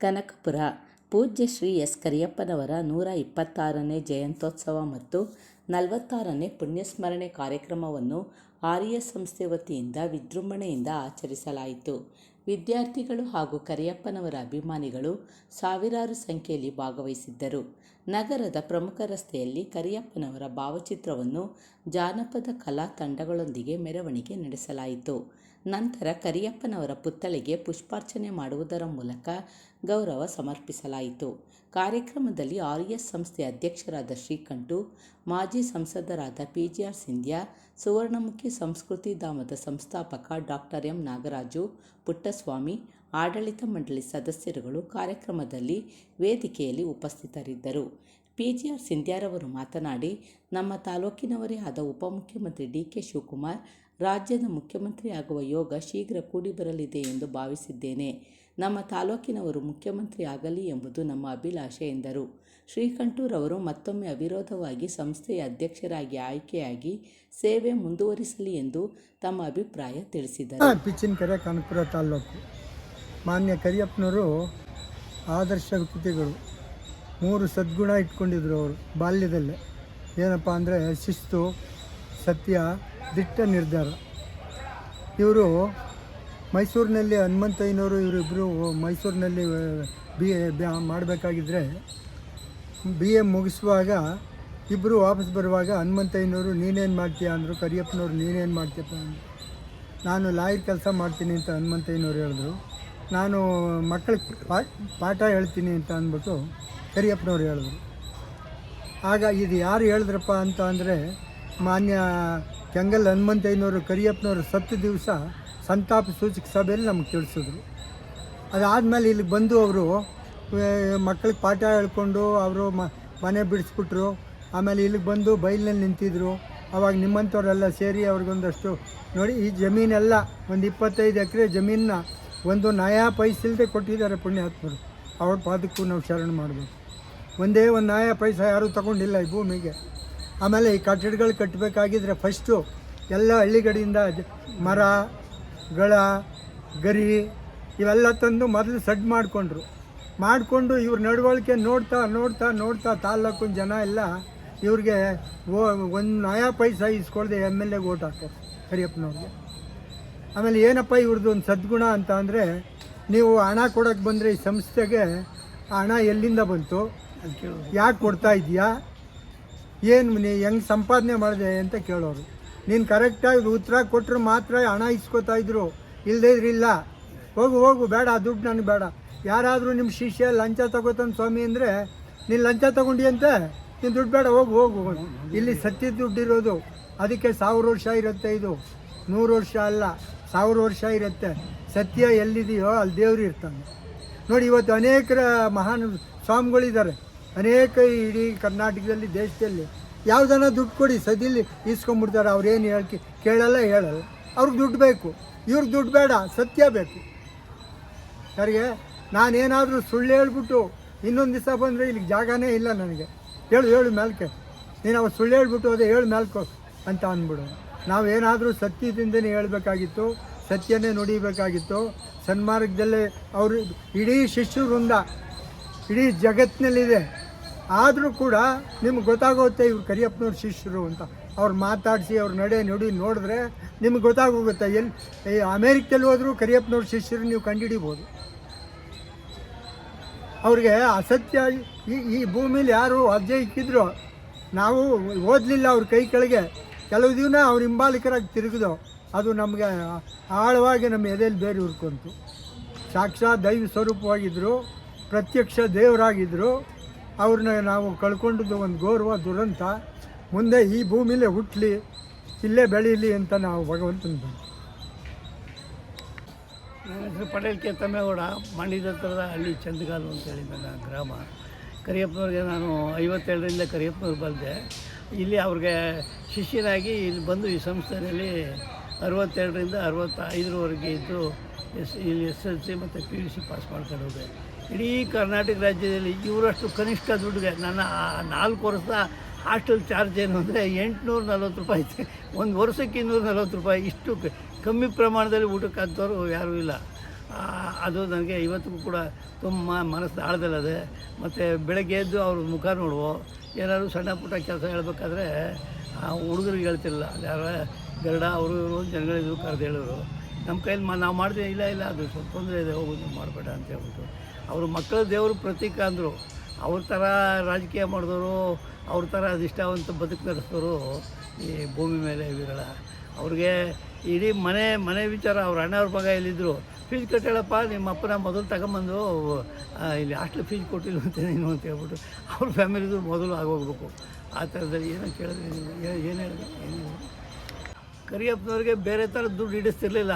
ಕನಕಪುರ ಪೂಜ್ಯ ಶ್ರೀ ಎಸ್ ಕರಿಯಪ್ಪನವರ 126ನೇ ಜಯಂತ್ಯೋತ್ಸವ ಮತ್ತು 46ನೇ ಪುಣ್ಯಸ್ಮರಣೆ ಕಾರ್ಯಕ್ರಮವನ್ನು ಆರ್ಯ ಸಂಸ್ಥೆ ವತಿಯಿಂದ ವಿಜೃಂಭಣೆಯಿಂದ ಆಚರಿಸಲಾಯಿತು. ವಿದ್ಯಾರ್ಥಿಗಳು ಹಾಗೂ ಕರಿಯಪ್ಪನವರ ಅಭಿಮಾನಿಗಳು ಸಾವಿರಾರು ಸಂಖ್ಯೆಯಲ್ಲಿ ಭಾಗವಹಿಸಿದ್ದರು. ನಗರದ ಪ್ರಮುಖ ರಸ್ತೆಯಲ್ಲಿ ಕರಿಯಪ್ಪನವರ ಭಾವಚಿತ್ರವನ್ನು ಜಾನಪದ ಕಲಾ ತಂಡಗಳೊಂದಿಗೆ ಮೆರವಣಿಗೆ ನಡೆಸಲಾಯಿತು. ನಂತರ ಕರಿಯಪ್ಪನವರ ಪುತ್ಥಳಿಗೆ ಪುಷ್ಪಾರ್ಚನೆ ಮಾಡುವುದರ ಮೂಲಕ ಗೌರವ ಸಮರ್ಪಿಸಲಾಯಿತು. ಕಾರ್ಯಕ್ರಮದಲ್ಲಿ ಆರ್ಎಸ್ ಸಂಸ್ಥೆ ಅಧ್ಯಕ್ಷರಾದ ಶ್ರೀಕಂಠು, ಮಾಜಿ ಸಂಸದರಾದ ಪಿಜಿಆರ್ ಸಿಂಧ್ಯಾ, ಸುವರ್ಣಮುಖಿ ಸಂಸ್ಕೃತಿ ಧಾಮದ ಸಂಸ್ಥಾಪಕ ಡಾಕ್ಟರ್ ಎಂ ನಾಗರಾಜು, ಪುಟ್ಟಸ್ವಾಮಿ, ಆಡಳಿತ ಮಂಡಳಿ ಸದಸ್ಯರುಗಳು ಕಾರ್ಯಕ್ರಮದಲ್ಲಿ ವೇದಿಕೆಯಲ್ಲಿ ಉಪಸ್ಥಿತರಿದ್ದರು. ಪಿಜಿಆರ್ ಸಿಂಧ್ಯಾರವರು ಮಾತನಾಡಿ, ನಮ್ಮ ತಾಲೂಕಿನವರೇ ಆದ ಉಪಮುಖ್ಯಮಂತ್ರಿ ಡಿ.ಕೆ. ಶಿವಕುಮಾರ್ ರಾಜ್ಯದ ಮುಖ್ಯಮಂತ್ರಿ ಆಗುವ ಯೋಗ ಶೀಘ್ರ ಕೂಡಿ ಬರಲಿದೆ ಎಂದು ಭಾವಿಸಿದ್ದೇನೆ. ನಮ್ಮ ತಾಲೂಕಿನವರು ಮುಖ್ಯಮಂತ್ರಿ ಆಗಲಿ ಎಂಬುದು ನಮ್ಮ ಅಭಿಲಾಷೆ ಎಂದರು. ಶ್ರೀಕಂಠೂರವರು ಮತ್ತೊಮ್ಮೆ ಅವಿರೋಧವಾಗಿ ಸಂಸ್ಥೆಯ ಅಧ್ಯಕ್ಷರಾಗಿ ಆಯ್ಕೆಯಾಗಿ ಸೇವೆ ಮುಂದುವರಿಸಲಿ ಎಂದು ತಮ್ಮ ಅಭಿಪ್ರಾಯ ತಿಳಿಸಿದರು. ಪಿಚ್ಚಿನಕೆರೆ, ಕನಕಪುರ ತಾಲೂಕು. ಮಾನ್ಯ ಕರಿಯಪ್ಪನವರು ಆದರ್ಶ ವ್ಯಕ್ತಿಗಳು. 3 ಸದ್ಗುಣ ಇಟ್ಕೊಂಡಿದ್ರು ಅವರು ಬಾಲ್ಯದಲ್ಲೇ. ಏನಪ್ಪ ಅಂದರೆ ಶಿಸ್ತು, ಸತ್ಯ, ದಿಟ್ಟ ನಿರ್ಧಾರ. ಇವರು ಮೈಸೂರಿನಲ್ಲಿ ಹನುಮಂತಯ್ಯನವರು ಇವರಿಬ್ಬರು ಮೈಸೂರಿನಲ್ಲಿ BA ಮಾಡಬೇಕಾಗಿದ್ದರೆ BA ಮುಗಿಸುವಾಗ ಇಬ್ಬರು ವಾಪಸ್ ಬರುವಾಗ ಹನುಮಂತಯ್ಯನವರು ನೀನೇನು ಮಾಡ್ತೀಯ ಅಂದರು. ಕರಿಯಪ್ಪನವರು ನೀನೇನು ಮಾಡ್ತೀಯಪ್ಪ ಅಂದರು. ನಾನು ಲಾಯರ್ ಕೆಲಸ ಮಾಡ್ತೀನಿ ಅಂತ ಹನುಮಂತಯ್ಯನವರು ಹೇಳಿದ್ರು. ನಾನು ಮಕ್ಕಳಿಗೆ ಪಾಠ ಹೇಳ್ತೀನಿ ಅಂತ ಅಂದ್ಬಿಟ್ಟು ಕರಿಯಪ್ಪನವ್ರು ಹೇಳಿದ್ರು. ಆಗ ಇದು ಯಾರು ಹೇಳಿದ್ರಪ್ಪ ಅಂತ ಅಂದರೆ ಮಾನ್ಯ ಕೆಂಗಲ್ ಹನುಮಂತಯ್ಯನವರು ಕರಿಯಪ್ಪನವರು ಸತ್ತು ದಿವಸ ಸಂತಾಪ ಸೂಚಕ ಸಭೆಯಲ್ಲಿ ನಮ್ಗೆ ತಿಳಿಸಿದ್ರು. ಅದಾದಮೇಲೆ ಇಲ್ಲಿಗೆ ಬಂದು ಅವರು ಮಕ್ಕಳಿಗೆ ಪಾಠ ಹೇಳ್ಕೊಂಡು ಅವರು ಮನೆ ಬಿಡಿಸ್ಬಿಟ್ರು. ಆಮೇಲೆ ಇಲ್ಲಿಗೆ ಬಂದು ಬೈಲಿನಲ್ಲಿ ನಿಂತಿದ್ರು. ಆವಾಗ ನಿಮ್ಮಂಥವರೆಲ್ಲ ಸೇರಿ ಅವ್ರಿಗೊಂದಷ್ಟು ನೋಡಿ, ಈ ಜಮೀನೆಲ್ಲ ಒಂದು 25 ಎಕರೆ ಜಮೀನನ್ನ ಒಂದು ನಯಾ ಪೈಸೆ ಕೊಟ್ಟಿದ್ದಾರೆ ಪುಣ್ಯಾತ್ಮರು. ಅವ್ರ ಪಾದಕ್ಕೂ ನಾವು ಶರಣ ಮಾಡಬೇಕು. ಒಂದೇ ಒಂದು ನಯಾ ಪೈಸೆ ಯಾರೂ ತಗೊಂಡಿಲ್ಲ ಈ ಭೂಮಿಗೆ. ಆಮೇಲೆ ಈ ಕಟ್ಟಡಗಳು ಕಟ್ಟಬೇಕಾಗಿದ್ರೆ ಫಸ್ಟು ಎಲ್ಲ ಹಳ್ಳಿಗಡೆಯಿಂದ ಮರ, ಗಳ, ಗರಿ ಇವೆಲ್ಲ ತಂದು ಮೊದಲು ಸಡ್ ಮಾಡಿಕೊಂಡು ಇವ್ರ ನಡವಳಿಕೆ ನೋಡ್ತಾ ನೋಡ್ತಾ ನೋಡ್ತಾ ತಾಲ್ಲೂಕಿನ ಜನ ಎಲ್ಲ ಇವ್ರಿಗೆ ಒಂದು ನಯಾ ಪೈಸೆ ಇಸ್ಕೊಳ್ದೆ MLA ಓಟ್ ಹಾಕ್ತಾರೆ ಕರಿಯಪ್ಪನವ್ರಿಗೆ. ಆಮೇಲೆ ಏನಪ್ಪ ಇವ್ರದ್ದು ಒಂದು ಸದ್ಗುಣ ಅಂತ ಅಂದರೆ, ನೀವು ಹಣ ಕೊಡೋಕ್ಕೆ ಬಂದರೆ ಈ ಸಂಸ್ಥೆಗೆ ಆ ಹಣ ಎಲ್ಲಿಂದ ಬಂತು, ಯಾಕೆ ಕೊಡ್ತಾ ಇದೆಯಾ, ಏನು ನೀ ಹೆಂಗೆ ಸಂಪಾದನೆ ಮಾಡಿದೆ ಅಂತ ಕೇಳೋರು. ನೀನು ಕರೆಕ್ಟಾಗಿ ಉತ್ತರ ಕೊಟ್ಟರೆ ಮಾತ್ರ ಹಣ ಇಸ್ಕೊತಾಯಿದ್ರು, ಇಲ್ಲದೇ ಇದ್ರಿಲ್ಲ. ಹೋಗು ಬೇಡ, ಆ ದುಡ್ಡು ನನಗೆ ಬೇಡ. ಯಾರಾದರೂ ನಿಮ್ಮ ಶಿಷ್ಯ ಲಂಚ ತಗೋತಾನೆ ಸ್ವಾಮಿ ಅಂದರೆ, ನೀನು ಲಂಚ ತಗೊಂಡಿಯಂತೆ, ನೀನು ದುಡ್ಡು ಬೇಡ, ಹೋಗು. ಇಲ್ಲಿ ಸತ್ಯದ ದುಡ್ಡು ಇರೋದು. ಅದಕ್ಕೆ 1000 ವರ್ಷ ಇರುತ್ತೆ. ಇದು 100 ವರ್ಷ ಅಲ್ಲ, 1000 ವರ್ಷ ಇರುತ್ತೆ. ಸತ್ಯ ಎಲ್ಲಿದೆಯೋ ಅಲ್ಲಿ ದೇವ್ರು ಇರ್ತಾನೆ. ನೋಡಿ, ಇವತ್ತು ಅನೇಕರ ಮಹಾನ್ ಸ್ವಾಮಿಗಳಿದ್ದಾರೆ, ಅನೇಕ ಇಡೀ ಕರ್ನಾಟಕದಲ್ಲಿ, ದೇಶದಲ್ಲಿ. ಯಾವುದನ್ನ ದುಡ್ಡು ಕೊಡಿ ಸದಿಲ್ಲಿ ಇಸ್ಕೊಂಡ್ಬಿಡ್ತಾರೆ. ಅವ್ರೇನು ಕೇಳಲ್ಲ, ಅವ್ರಿಗೆ ದುಡ್ಡು ಬೇಕು. ಇವ್ರಿಗೆ ದುಡ್ಡು ಬೇಡ, ಸತ್ಯ ಬೇಕು. ಸರಿಗೆ ನಾನೇನಾದರೂ ಸುಳ್ಳು ಹೇಳ್ಬಿಟ್ಟು ಇನ್ನೊಂದು ದಿವಸ ಬಂದರೆ ಇಲ್ಲಿಗೆ ಜಾಗನೇ ಇಲ್ಲ ನನಗೆ, ಹೇಳು ಮೇಲ್ಕೆ, ನೀನು ಅವ್ರು ಸುಳ್ಳು ಹೇಳ್ಬಿಟ್ಟು ಅದೇ ಹೇಳು ಮೇಲ್ಕೊ ಅಂತ ಅಂದ್ಬಿಡು. ನಾವೇನಾದರೂ ಸತ್ಯದಿಂದನೇ ಹೇಳಬೇಕಾಗಿತ್ತು, ಸತ್ಯನೇ ನುಡಿಬೇಕಾಗಿತ್ತು. ಸನ್ಮಾರ್ಗದಲ್ಲೇ ಅವರು ಇಡೀ ಶಿಷ್ಯ ವೃಂದ ಇಡೀ ಜಗತ್ತಿನಲ್ಲಿದೆ. ಆದರೂ ಕೂಡ ನಿಮ್ಗೆ ಗೊತ್ತಾಗುತ್ತೆ ಇವ್ರು ಕರಿಯಪ್ಪನವ್ರ ಶಿಷ್ಯರು ಅಂತ. ಅವ್ರು ಮಾತಾಡಿಸಿ ಅವ್ರ ನುಡಿ ನೋಡಿದ್ರೆ ನಿಮ್ಗೆ ಗೊತ್ತಾಗೋಗುತ್ತೆ. ಅಮೇರಿಕದಲ್ಲಿ ಹೋದರೂ ಕರಿಯಪ್ಪನವ್ರ ಶಿಷ್ಯರು ನೀವು ಕಂಡುಹಿಡಿಬೋದು. ಅವ್ರಿಗೆ ಅಸತ್ಯ ಈ ಭೂಮಿಲಿ ಯಾರು ಅಜ್ಜೆ ಇಕ್ಕಿದ್ರು, ನಾವು ಓದಲಿಲ್ಲ ಅವ್ರ ಕೈ ಕೆಳಗೆ. ಕೆಲವು ದಿನ ಅವ್ರ ಹಿಂಬಾಲಿಕರಾಗಿ ತಿರುಗಿದೋ, ಅದು ನಮಗೆ ಆಳವಾಗಿ ನಮ್ಮ ಎದೆಯಲ್ಲಿ ಬೇರೆ ಉರ್ಕೊಂತು. ಸಾಕ್ಷಾತ್ ದೈವ ಸ್ವರೂಪವಾಗಿದ್ದರು, ಪ್ರತ್ಯಕ್ಷ ದೇವರಾಗಿದ್ದರು. ಅವ್ರನ್ನ ನಾವು ಕಳ್ಕೊಂಡದ್ದು ಒಂದು ಗೌರವ, ದುರಂತ. ಮುಂದೆ ಈ ಭೂಮಿಲೇ ಹುಟ್ಟಲಿ, ಇಲ್ಲೇ ಬೆಳೀಲಿ ಅಂತ ನಾವು ಭಗವಂತನ ನನ್ನ ಹೆಸರು ಪಟೇಲ್ ಕೆ ತಮ್ಮೇಗೌಡ, ಮಂಡ್ಯದ ಹತ್ರದ ಹಳ್ಳಿ ಚಂದಗಾಲು ಅಂತೇಳಿ ನನ್ನ ಗ್ರಾಮ. ಕರಿಯಪ್ಪನವ್ರಿಗೆ ನಾನು 57ರಿಂದ ಕರಿಯಪ್ಪನವ್ರು ಬಂದೆ. ಇಲ್ಲಿ ಅವ್ರಿಗೆ ಶಿಷ್ಯನಾಗಿ ಇಲ್ಲಿ ಬಂದು ಈ ಸಂಸ್ಥೆಯಲ್ಲಿ 62ರಿಂದ 65ರವರೆಗೆ ಇದ್ದು ಇಲ್ಲಿ SSLC ಮತ್ತು PUC ಪಾಸ್ ಮಾಡ್ಕೊಂಡು ಹೋದೆ. ಇಡೀ ಕರ್ನಾಟಕ ರಾಜ್ಯದಲ್ಲಿ ಇವರಷ್ಟು ಕನಿಷ್ಠ ದುಡ್ಡಿಗೆ ನನ್ನ 4 ವರ್ಷದ ಹಾಸ್ಟೆಲ್ ಚಾರ್ಜ್ ಏನು ಅಂದರೆ 840 ರೂಪಾಯಿ ಐತೆ. ಒಂದು ವರ್ಷಕ್ಕೆ 240 ರೂಪಾಯಿ. ಇಷ್ಟು ಕಮ್ಮಿ ಪ್ರಮಾಣದಲ್ಲಿ ಊಟಕ್ಕೆ ಹಾಕ್ದವರು ಯಾರೂ ಇಲ್ಲ. ಅದು ನನಗೆ ಇವತ್ತಿಗೂ ಕೂಡ ತುಂಬ ಮನಸ್ಸು ಆಳದಲ್ಲದೆ. ಮತ್ತು ಬೆಳಗ್ಗೆ ಎದ್ದು ಅವ್ರ ಮುಖ ನೋಡುವೋ, ಏನಾದ್ರು ಸಣ್ಣ ಪುಟ್ಟ ಕೆಲಸ ಹೇಳ್ಬೇಕಾದ್ರೆ ಹುಡುಗರಿಗೆ ಹೇಳ್ತಿರಲಿಲ್ಲ, ಯಾರ ಗರುಡ ಅವರು ಇವರು ಜನಗಳಿದ್ರು ಕರೆದು ಹೇಳೋರು. ನಮ್ಮ ಕೈಯಲ್ಲಿ ನಾವು ಮಾಡ್ತೀವಿ, ಇಲ್ಲ ಅದು ಸ್ವಲ್ಪ ತೊಂದರೆ ಇದೆ, ಹೋಗೋದು ಮಾಡಬೇಡ ಅಂತ ಹೇಳ್ಬಿಟ್ಟು. ಅವರು ಮಕ್ಕಳ ದೇವರು ಪ್ರತೀಕ ಅಂದರು. ಅವ್ರ ಥರ ರಾಜಕೀಯ ಮಾಡಿದವರು, ಅವ್ರ ಥರ ನಿಷ್ಠಾವಂತ ಬದುಕು ನಡೆಸಿದವರು ಈ ಭೂಮಿ ಮೇಲೆ ವಿರಳ. ಅವ್ರಿಗೆ ಇಡೀ ಮನೆ ವಿಚಾರ, ಅವ್ರ ಅಣ್ಣವ್ರ ಮಗ ಇಲ್ಲಿದ್ದರು, ಫೀಸ್ ಕಟ್ಟೇಳಪ್ಪ, ನಿಮ್ಮ ಅಪ್ಪನ ಮೊದಲು ತಗೊಂಬಂದು ಇಲ್ಲಿ ಹಾಸ್ಟ್ಲ್ ಫೀಸ್ ಕೊಟ್ಟಿಲ್ಲ ಅಂತ ನೀನು ಅಂತ ಹೇಳ್ಬಿಟ್ಟು ಅವ್ರ ಫ್ಯಾಮಿಲಿದು ಮೊದಲು ಆಗೋಗ್ಬೇಕು. ಆ ಥರದಲ್ಲಿ ಏನೋ ಕೇಳಿದ್ರೆ ಏನು ಹೇಳಿದ್ರು ಏನು. ಕರಿಯಪ್ಪನವ್ರಿಗೆ ಬೇರೆ ಥರ ದುಡ್ಡು ಹಿಡಿಸ್ತಿರ್ಲಿಲ್ಲ.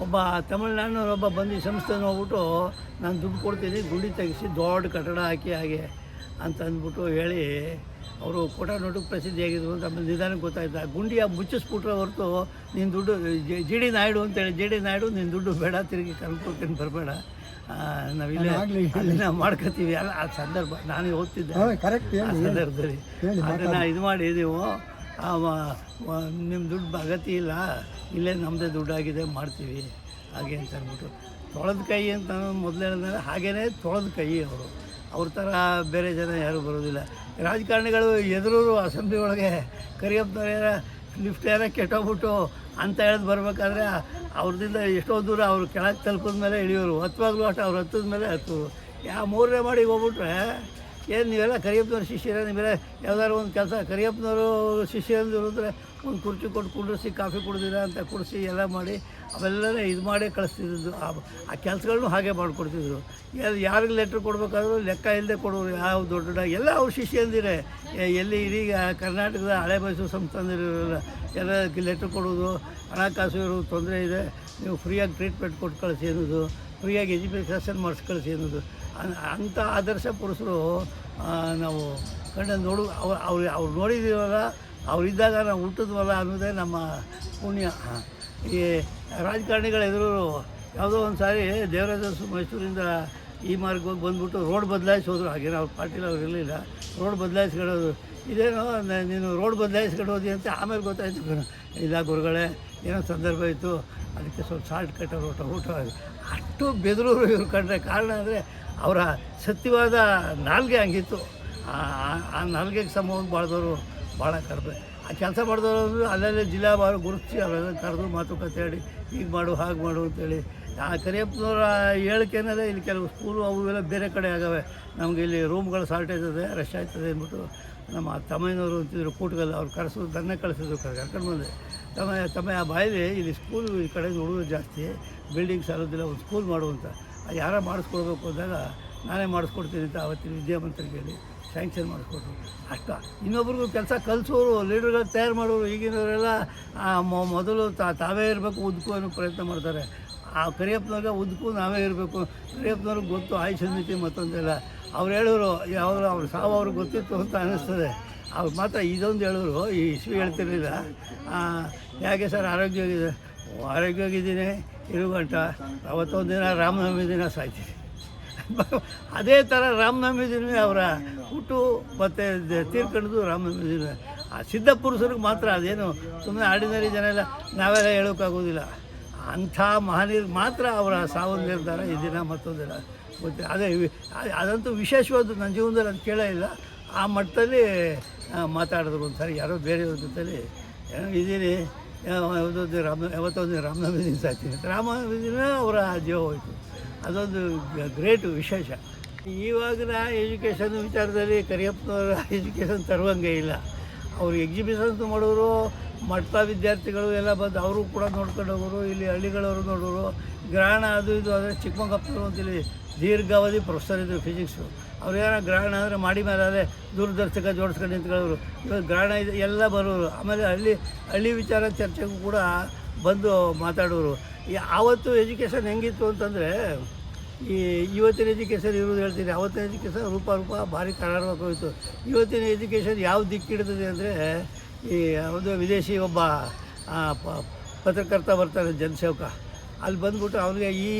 ಒಬ್ಬ ತಮಿಳ್ನಾಡಿನವರೊಬ್ಬ ಬಂದು ಈ ಸಂಸ್ಥೆ ಹೋಗ್ಬಿಟ್ಟು ನಾನು ದುಡ್ಡು ಕೊಡ್ತೀನಿ, ಗುಂಡಿ ತೆಗಿಸಿ ದೊಡ್ಡ ಕಟ್ಟಡ ಹಾಕಿ ಹಾಗೆ ಅಂತ ಅಂದ್ಬಿಟ್ಟು ಹೇಳಿ ಅವರು ಕೋಟ ನೋಟಕ್ಕೆ ಪ್ರಸಿದ್ಧಿಯಾಗಿದ್ರು ಅಂತ ಆಮೇಲೆ ನಿಧಾನಕ್ಕೆ ಗೊತ್ತಾಯ್ತು. ಆ ಗುಂಡಿಯ ಮುಚ್ಚಿಸ್ಬಿಟ್ರೆ ಹೊರತು ನೀನು ದುಡ್ಡು ಜಿ ಡಿ ನಾಯ್ಡು ಅಂತೇಳಿ, ಜಿ ಡಿ ನಾಯ್ಡು ನೀನು ದುಡ್ಡು ಬೇಡ, ತಿರುಗಿ ಕರ್ಕೊತೀನಿ ಬರಬೇಡ, ನಾವಿಲ್ಲೇ ನಾವು ಮಾಡ್ಕೊತೀವಿ ಅಲ್ಲ. ಆ ಸಂದರ್ಭ ನಾನು ಓದ್ತಿದ್ದೆ ಆ ಸಂದರ್ಭದಲ್ಲಿ. ಅದನ್ನು ಇದು ಮಾಡಿ ನೀವು ನಿಮ್ಮ ದುಡ್ಡು ಅಗತ್ಯ ಇಲ್ಲ, ಇಲ್ಲೇ ನಮ್ಮದೇ ದುಡ್ಡಾಗಿದೆ ಮಾಡ್ತೀವಿ ಹಾಗೆ ಅಂತ ಅಂದ್ಬಿಟ್ಟು. ತೊಳೆದ ಕೈ ಅಂತ ಮೊದಲು ಹೇಳಿದ್ರೆ ಹಾಗೇ ತೊಳೆದ ಕೈ ಅವರು. ಅವ್ರ ಥರ ಬೇರೆ ಜನ ಯಾರೂ ಬರೋದಿಲ್ಲ. ರಾಜಕಾರಣಿಗಳು ಎದುರು ಅಸೆಂಬ್ಲಿ ಒಳಗೆ ಕರಿಯಪ್ಪನವ್ರ ಲಿಫ್ಟ್ ಯಾರ ಕೆಟ್ಟೋಗ್ಬಿಟ್ಟು ಅಂತ ಹೇಳೋದು ಬರಬೇಕಾದ್ರೆ ಅವ್ರದಿಂದ ಎಷ್ಟೋ ದೂರ ಅವ್ರು ಕೆಳಗೆ ತಲುಪಿದ ಮೇಲೆ ಇಳಿಯೋರು, ಹತ್ತುವಾಗಲೂ ಅಷ್ಟು ಅವ್ರು ಹತ್ತದ ಮೇಲೆ ಹತ್ತೋರು. ಮೂರನೇ ಮಾಡಿ ಹೋಗ್ಬಿಟ್ರೆ ಏನು ನೀವೆಲ್ಲ ಕರಿಯಪ್ಪನವ್ರ ಶಿಷ್ಯರ, ನೀವೆಲ್ಲ ಯಾವ್ದಾದ್ರು ಒಂದು ಕೆಲಸ ಕರಿಯಪ್ಪನವರು ಶಿಷ್ಯರಂದು ಇರಿದ್ರೆ ಒಂದು ಕುರ್ಚಿ ಕೊಟ್ಟು ಕುಂಡಿಸಿ ಕಾಫಿ ಕುಡ್ದಿರ ಅಂತ ಕುಡಿಸಿ ಎಲ್ಲ ಮಾಡಿ ಅವೆಲ್ಲನೇ ಇದು ಮಾಡೇ ಕಳಿಸ್ತಿದ್ದು. ಆ ಕೆಲಸಗಳನ್ನೂ ಹಾಗೆ ಮಾಡಿಕೊಡ್ತಿದ್ರು. ಯಾರಿಗೆ ಲೆಟ್ರ್ ಕೊಡಬೇಕಾದ್ರೂ ಲೆಕ್ಕ ಇಲ್ಲದೆ ಕೊಡೋರು, ಯಾವ ದೊಡ್ಡ ಎಲ್ಲ ಅವ್ರ ಶಿಷ್ಯಂದಿರೇ. ಎಲ್ಲಿ ಇದೀಗ ಕರ್ನಾಟಕದ ಹಳೆ ಮೈಸೂರು ಸಂಸ್ಥಾನದಲ್ಲಿರೋಲ್ಲ ಎಲ್ಲ ಲೆಟ್ರ್ ಕೊಡೋದು, ಹಣಕಾಸು ಇರೋದು ತೊಂದರೆ ಇದೆ, ನೀವು ಫ್ರೀಯಾಗಿ ಟ್ರೀಟ್ಮೆಂಟ್ ಕೊಟ್ಟು ಕಳಿಸಿ ಅನ್ನೋದು, ಫ್ರೀಯಾಗಿ ಎಜುಕೇಷನ್ ಮಾಡಿಸಿ ಕಳಿಸಿ ಅನ್ನೋದು. ಅಂಥ ಆದರ್ಶ ಪುರುಷರು ನಾವು ನೋಡು ಅವ್ರು ನೋಡಿದ್ದೀವಲ್ಲ, ಅವರಿದ್ದಾಗ ನಾವು ಹುಟ್ಟಿದ್ವಲ್ಲ ಅನ್ನೋದೇ ನಮ್ಮ ಪುಣ್ಯ. ಈ ರಾಜಕಾರಣಿಗಳ ಎದುರು ಯಾವುದೋ ಒಂದು ಸಾರಿ ದೇವರಾಜ ಮೈಸೂರಿಂದ ಈ ಮಾರ್ಗವಾಗಿ ಬಂದ್ಬಿಟ್ಟು ರೋಡ್ ಬದಲಾಯಿಸೋದ್ರು. ಹಾಗೇನೋ ಅವ್ರ ಪಾರ್ಟಿಲಿ ಅವ್ರು ಇರಲಿಲ್ಲ. ರೋಡ್ ಬದಲಾಯಿಸ್ಕೊಳ್ಳೋದು, ಇದೇನೋ ನೀನು ರೋಡ್ ಬದಲಾಯಿಸ್ಕೊಳ್ಳೋದಿ ಅಂತ ಆಮೇಲೆ ಗೊತ್ತಾಯ್ತು. ಇಲ್ಲ ಗುರುಗಳೇ, ಏನೋ ಸಂದರ್ಭ ಇತ್ತು, ಅದಕ್ಕೆ ಸ್ವಲ್ಪ ಸಾಲ್ಟ್ ಕಟ್ಟೋರು ಊಟ ಅಷ್ಟು ಬೆದರೂರು ಇವ್ರು ಕಂಡ್ರೆ. ಕಾರಣ ಅಂದರೆ ಅವರ ಸತ್ಯವಾದ ನಾಲ್ಗೆ ಹಂಗಿತ್ತು. ಆ ನಾಲ್ಗೆಗೆ ಸಮವಾಗಿ ಬಾಳ್ದವರು ಭಾಳ ಕಡಿಮೆ. ಆ ಕೆಲಸ ಮಾಡಿದವರು ಅಂದರೆ ಅಲ್ಲಲ್ಲೇ ಜಿಲ್ಲಾ ಗುರುತಿಸಿ ಅವರೆಲ್ಲ ಕರೆದು ಮಾತುಕತೆ ಹೇಳಿ ಹೀಗೆ ಮಾಡು ಹಾಗೆ ಮಾಡು ಅಂತೇಳಿ. ಆ ಕರಿಯಪ್ಪನವರ ಹೇಳಿಕೆನಲ್ಲೇ ಇಲ್ಲಿ ಕೆಲವು ಸ್ಕೂಲು ಅವೆಲ್ಲ ಬೇರೆ ಕಡೆ ಆಗವೆ, ನಮಗೆ ಇಲ್ಲಿ ರೂಮ್ಗಳು ಶಾರ್ಟೇಜ್ ಇದೆ, ರಶ್ ಆಯ್ತದೆ ಅಂದ್ಬಿಟ್ಟು ನಮ್ಮ ತಮ್ಮಯ್ಯನವರು ಅಂತಿದ್ರು ಕೂಟ್ಗಲ್ಲ, ಅವ್ರು ಕರೆಸೋದು ದನ್ನೇ ಕಳಿಸಿದ್ರು, ಕರ್ಕೊಂಡು ಬಂದೆ. ತಮ್ಮ ಆ ಬಾಯಲ್ಲಿ ಇಲ್ಲಿ ಸ್ಕೂಲು ಈ ಕಡೆ ಹುಡುಗರು ಜಾಸ್ತಿ, ಬಿಲ್ಡಿಂಗ್ಸ್ ಆಗೋದಿಲ್ಲ, ಒಂದು ಸ್ಕೂಲ್ ಮಾಡುವಂತ ಯಾರ ಮಾಡಿಸ್ಕೊಡ್ಬೇಕು ಅಂದಾಗ ನಾನೇ ಮಾಡಿಸ್ಕೊಡ್ತೀನಿ ಅಂತ ಆವತ್ತಿನ ವಿದ್ಯಾಮಂತ್ರಿಗೆ ಹೇಳಿ ಸ್ಯಾಂಕ್ಷನ್ ಮಾಡಿಸ್ಕೊಟ್ರು. ಅಷ್ಟ ಇನ್ನೊಬ್ರಿಗೂ ಕೆಲಸ ಕಲಿಸೋರು, ಲೀಡರ್ಗಳು ತಯಾರು ಮಾಡೋರು. ಈಗಿನವರೆಲ್ಲ ಮೊದಲು ತಾವೇ ಇರಬೇಕು ಉದ್ಕು ಅನ್ನೋ ಪ್ರಯತ್ನ ಮಾಡ್ತಾರೆ. ಆ ಕರಿಯಪ್ಪನವ್ರಿಗೆ ಉದ್ಕು ನಾವೇ ಇರಬೇಕು. ಕರಿಯಪ್ಪನವ್ರಿಗೆ ಗೊತ್ತು ಆಯುಷ್ ಮಿತಿ ಮತ್ತೊಂದೆಲ್ಲ. ಅವ್ರು ಹೇಳೋರು ಯಾವಾಗ ಅವ್ರ ಸಾವು ಅವ್ರಿಗೆ ಗೊತ್ತಿತ್ತು ಅಂತ ಅನ್ನಿಸ್ತದೆ. ಅವ್ರು ಮಾತ್ರ ಇದೊಂದು ಹೇಳೋರು, ಈ ಇಸ್ವಿ ಹೇಳ್ತಿರಲಿಲ್ಲ. ಹೇಗೆ ಸರ್ ಆರೋಗ್ಯವಾಗಿದ್ದೀನಿ ಇರು ಗಂಟ, ಅವತ್ತೊಂದು ದಿನ ರಾಮನವಮಿ ದಿನ ಸಾಯ್ತೀನಿ. ಅದೇ ಥರ ರಾಮನವಮಿ ದಿನ ಅವರ ಹುಟ್ಟು ಮತ್ತು ತೀರ್ಕೊಂಡ್ದು ರಾಮನವಮಿ ದಿನ. ಆ ಸಿದ್ಧ ಪುರುಷರಿಗೆ ಮಾತ್ರ ಅದೇನು ಸುಮ್ಮನೆ ಆರ್ಡಿನರಿ ಜನ ಎಲ್ಲ ನಾವೆಲ್ಲ ಹೇಳೋಕ್ಕಾಗೋದಿಲ್ಲ. ಅಂಥ ಮಹನೀಯರಿಗೆ ಮಾತ್ರ ಅವರ ಸಾವನ್ನ ನಿರ್ಧಾರ ಈ ದಿನ ಮತ್ತೊಂದಿನ ಗೊತ್ತಿಲ್ಲ. ಅದಂತೂ ವಿಶೇಷವಾದ ನನ್ನ ಜೀವನದಲ್ಲಿ ಅದು ಕೇಳೇ ಇಲ್ಲ. ಆ ಮಟ್ಟದಲ್ಲಿ ಮಾತಾಡಿದ್ರು ಒಂದು ಸಾರಿ ಯಾರೋ ಬೇರೆಯವ್ರ ಜೊತೆಲಿ ಇದ್ದೀನಿ, ಯಾವತ್ತೊಂದು ರಾಮನವಮಿ ದಿನ ಸಾಯ್ತೀನಿ. ರಾಮನವಮಿ ದಿನ ಅವರ ಜೀವ ಹೋಯಿತು. ಅದೊಂದು ಗ್ರೇಟು ವಿಶೇಷ. ಇವಾಗಿನ ಎಜುಕೇಷನ್ ವಿಚಾರದಲ್ಲಿ ಕರಿಯಪ್ಪನವರ ಎಜುಕೇಷನ್ ತರುವಂಗೆ ಇಲ್ಲ. ಅವರು ಎಕ್ಸಿಬಿಷನ್ಸ್ ಮಾಡೋರು, ಮಠ ವಿದ್ಯಾರ್ಥಿಗಳು ಎಲ್ಲ ಬಂದು ಅವರು ಕೂಡ ನೋಡ್ಕೊಂಡು ಹೋಗೋರು. ಇಲ್ಲಿ ಹಳ್ಳಿಗಳವರು ನೋಡೋರು. ಗ್ರಹಣ ಅದು ಇದು ಆದರೆ ಚಿಕ್ಕಮಂಗಪ್ಪನವರು ಅಂತೇಳಿ ದೀರ್ಘಾವಧಿ ಪ್ರೊಫೆಸರ್ ಇದ್ದರು ಫಿಸಿಕ್ಸು. ಅವ್ರು ಏನೋ ಗ್ರಹಣ ಅಂದರೆ ಮಾಡಿ ಮೇಲೆ ಅದೇ ದೂರದರ್ಶಕ ಜೋಡಿಸ್ಕೊಂಡು ನಿಂತ್ಕೊಳ್ಳೋರು. ಇವಾಗ ಗ್ರಹಣ ಇದು ಎಲ್ಲ ಬರೋರು. ಆಮೇಲೆ ಹಳ್ಳಿ ವಿಚಾರ ಚರ್ಚೆಗೂ ಕೂಡ ಬಂದು ಮಾತಾಡೋರು. ಆವತ್ತು ಎಜುಕೇಷನ್ ಹೆಂಗಿತ್ತು ಅಂತಂದರೆ, ಇವತ್ತಿನ ಎಜುಕೇಷನ್ ಇರೋದು ಹೇಳ್ತೀನಿ, ಆವತ್ತಿನ ಎಜುಕೇಷನ್ ರೂಪ ಭಾರಿ ಕರಾರವಾಗೋಯಿತು. ಇವತ್ತಿನ ಎಜುಕೇಷನ್ ಯಾವ ದಿಕ್ಕಿಡ್ತದೆ ಅಂದರೆ, ಈ ಒಂದು ವಿದೇಶಿ ಒಬ್ಬ ಪತ್ರಕರ್ತ ಬರ್ತಾರೆ, ಜನಸೇವಕ, ಅಲ್ಲಿ ಬಂದ್ಬಿಟ್ಟು ಅವನಿಗೆ